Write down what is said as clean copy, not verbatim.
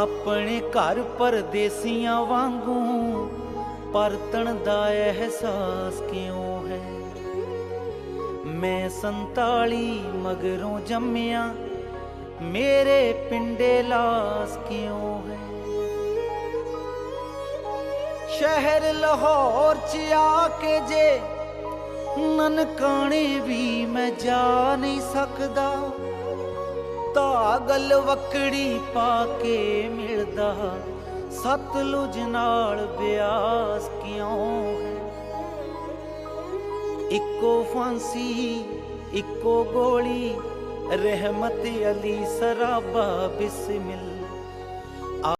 ਆਪਣੇ ਘਰ ਪਰਦੇਸੀਆਂ ਵਾਂਗੂ ਪਰਤਣ ਦਾ ਅਹਿਸਾਸ ਕਿਉਂ ਹੈ। ਮੈਂ 47 ਮਗਰੋਂ ਜੰਮਿਆ, ਮੇਰੇ ਪਿੰਡੇ ਲਾਸ ਕਿਉਂ ਹੈ। ਸ਼ਹਿਰ ਲਾਹੌਰ ਚ ਆ ਕੇ ਜੇ ਨਨਕਾਣੇ ਵੀ ਮੈਂ ਜਾ ਨਹੀਂ ਸਕਦਾ, ਤਾਂ ਗਲਵੱਕੜੀ ਪਾ ਕੇ ਮਿਲਦਾ ਸਤਲੁਜ ਨਾਲ ਬਿਆਸ ਕਿਉਂ ਹੈ। ਇੱਕੋ ਫਾਂਸੀ ਇੱਕੋ ਗੋਲੀ, ਰਹਿਮਤ ਅਲੀ ਸਰਾਬਾ ਬਿਸਮਿਲ।